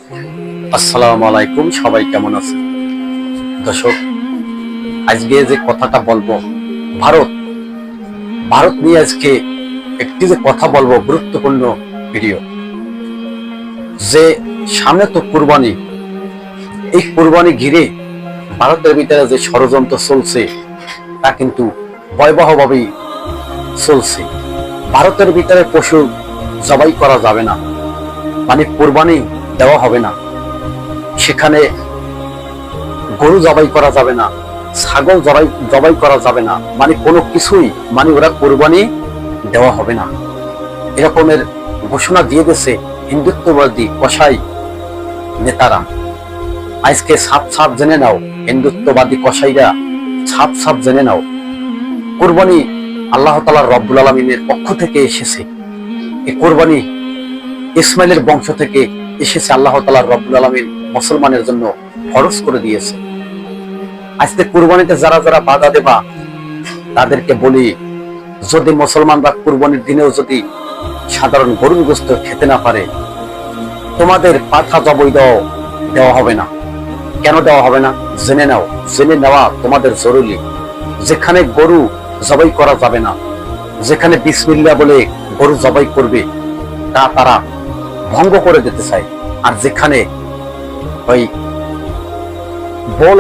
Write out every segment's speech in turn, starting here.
আসসালামু আলাইকুম, সবাই কেমন আছেন? দর্শক, আজকে যে কথাটা বলবো ভারত ভারত নিয়ে আজকে একটি যে কথা বলবো গুরুত্বপূর্ণ ভিডিও। যে সামনে তো কুরবানি, এই কুরবানি ঘিরে ভারতের ভিতরে যে ষড়যন্ত্র চলছে তা কিন্তু ভয়াবহভাবেই চলছে। ভারতের ভিতরে পশু জবাই করা যাবে না, মানে কুরবানি দেওয়া হবে না। সেখানে গরু জবাই করা যাবে না, ছাগল জবাই করা যাবে না, মানে কোনো কিছুই, মানে ওরা কোরবানি দেওয়া হবে না, এরকমের ঘোষণা দিয়ে দিয়েছে হিন্দুত্ববাদী কসাই নেতারা। আজকে সাপ জেনে নাও, হিন্দুত্ববাদী কসাইরা সাপ জেনে নাও, কোরবানি আল্লাহ তাআলা রব্বুল আলামিনের পক্ষ থেকে এসেছে। এই কোরবানি ইসমাইলের বংশ থেকে এসেছে, আল্লাহ তাআলা রব্বুল আলামিন মুসলমানের জন্য ফরজ করে দিয়েছে। আজকে কুরবানিতে যারা যারা বাধা দেবা তাদেরকে বলি, যদি মুসলমানরা কুরবানির দিনেও যদি সাধারণ গরুর গোশত খেতে না পারে, তোমাদের পাঠা জবাই দেওয়া হবে না। কেন দেওয়া হবে না জেনে নাও, জেনে নেওয়া তোমাদের জরুরি। যেখানে গরু জবাই করা যাবে না, যেখানে বিসমিল্লাহ বলে গরু জবাই করবে তা তারা ভঙ্গ করে দিতে চায়, আর যেখানে ওই বল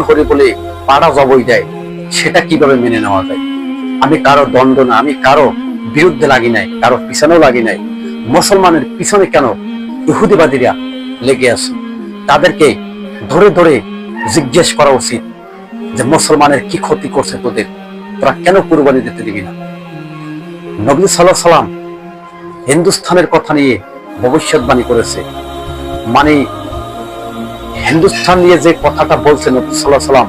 হরি বলে পাড়া জবাই দেয়, সেটা কিভাবে মেনে নেওয়া যায়? আমি কারো দ্বন্দ্ব না, আমি কারো বিরুদ্ধে লাগি নাই, কারো পিছনেও লাগি নাই। মুসলমানের পিছনে কেন ইহুদিবাদীরা লেগে আছে? তাদেরকে ধরে ধরে জিজ্ঞেস করা উচিত যে মুসলমানের কি ক্ষতি করছে তোদের, তোরা কেন কুরবানি দিতে দিবি না? নবী সাল্লাল্লাহু আলাইহি ওয়াসাল্লাম হিন্দুস্তানের কথা নিয়ে ভবিষ্যৎবাণী করেছে, মানে হিন্দুস্তান নিয়ে যে কথাটা বলছেন নবী সাল্লাল্লাহু আলাইহি ওয়াসাল্লাম,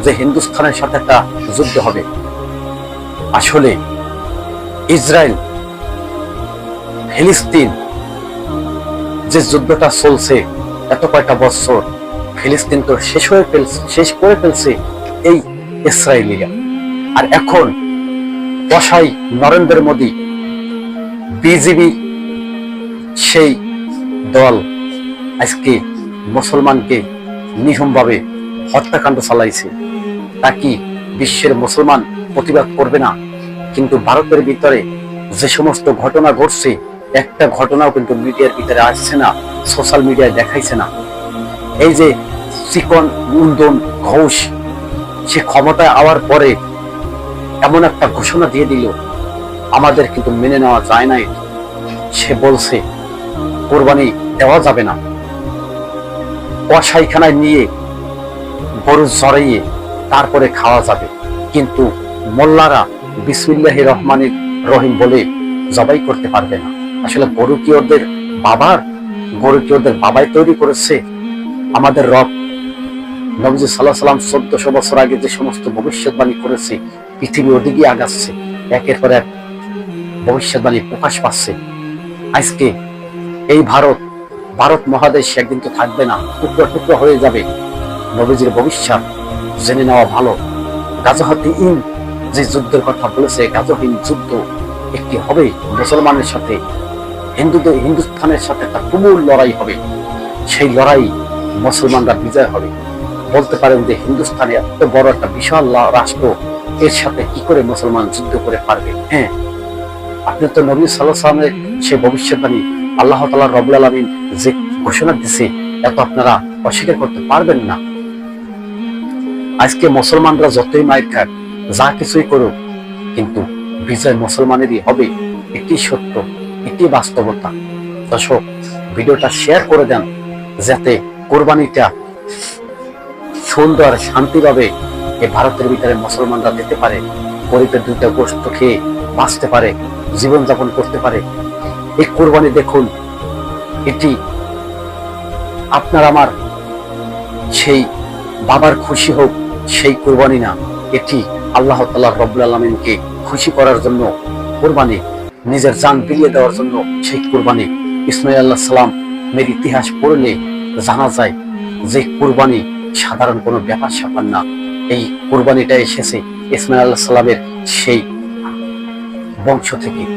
যে হিন্দুস্তানের সাথে একটা যুদ্ধ হবে। আসলে ইসরায়েল ফিলিস্তিন যে যুদ্ধটা চলছে এত কয়টা বছর, ফিলিস্তিন তো শেষ করে ফেলছে এই ইসরায়েলিরা। আর এখন কসাই নরেন্দ্র মোদী, বিজেপি সেই দল আজকে মুসলমানকে নির্মমভাবে হত্যাকাণ্ড চালাইছে। তা কি বিশ্বের মুসলমান প্রতিবাদ করবে না? কিন্তু ভারতের ভিতরে যে সমস্ত ঘটনা ঘটছে, একটা ঘটনাও কিন্তু মিডিয়ার ভিতরে আসছে না, সোশ্যাল মিডিয়ায় দেখাইছে না। এই যে চিকন উন্দন ঘোষ, সে ক্ষমতায় আওয়ার পরে এমন একটা ঘোষণা দিয়ে দিল, আমাদের কিন্তু মেনে নেওয়া যায় না। সে বলছে কোরবানি দেওয়া যাবে না, কসাইখানায় নিয়ে গরু জড়াইয়ে তারপরে খাওয়া যাবে, কিন্তু মোল্লারা বিসমিল্লাহির রহমানির রহিম বলে জবাই করতে পারবে না। আসলে গরু কি ওদের বাবাই তৈরি করেছে? আমাদের রব নবীজি সাল্লাল্লাহু আলাইহি ওয়াসাল্লাম 1400 বছর আগে যে সমস্ত ভবিষ্যৎবাণী করেছে, পৃথিবী ওদিকে আগাচ্ছে, একের পর এক ভবিষ্যৎবাণী প্রকাশ পাচ্ছে। আজকে এই ভারত মহাদেশ একদিন তো থাকবে না, টুকরো টুকরো হয়ে যাবে। নবীজির ভবিষ্যৎ জেনে নেওয়া ভালো। গাজাহীন যে যুদ্ধের কথা বলেছে, গাজাহীন যুদ্ধ একটি হবে, মুসলমানের সাথে হিন্দুস্তানের সাথে একটা তুমুল লড়াই হবে। সেই লড়াই মুসলমানরা বিজয় হবে। বলতে পারেন যে হিন্দুস্তানে এত বড় একটা বিশাল রাষ্ট্র, এর সাথে কি করে মুসলমান যুদ্ধ করে পারবে? হ্যাঁ, আপনি তো নবী সাল্লাল্লাহু আলাইহি ওয়াসাল্লামের সে ভবিষ্যৎবাণী আল্লাহ তাআলা রব্বুল আলামিন যে ঘোষণা দিছে, এত আপনারা অস্বীকার করতে পারবেন না। আজকে মুসলমানরা যতই মাইর খাক, যা কিছুই করুক, কিন্তু বিজয় মুসলমানেরই হবে। এটি সত্য, এটি বাস্তবতা। দর্শক, ভিডিওটা শেয়ার করে দেন, যাতে কোরবানিটা সুন্দর শান্তিভাবে এই ভারতের ভিতরে মুসলমানরা দিতে পারে, গরিবের দুইটা গোশত খেয়ে বাঁচতে পারে, জীবনযাপন করতে পারে। এই কোরবানি দেখুন, এটি আপনার আমার সেই বাবার খুশি হোক সেই কোরবানি না, এটি আল্লাহ তাআলা রব্বুল আলামিনকে খুশি করার জন্য কোরবানি, নিজের জান বিলিয়ে দেওয়ার জন্য সেই কোরবানি। ইসমাঈল আলাইহিস সালামের ইতিহাস পড়লে জানা যায় যে কোরবানি সাধারণ কোনো ব্যাপার স্যাপার না। এই কোরবানিটা এসেছে ইসমাঈল আলাইহিস সালামের সেই বংশ থেকে।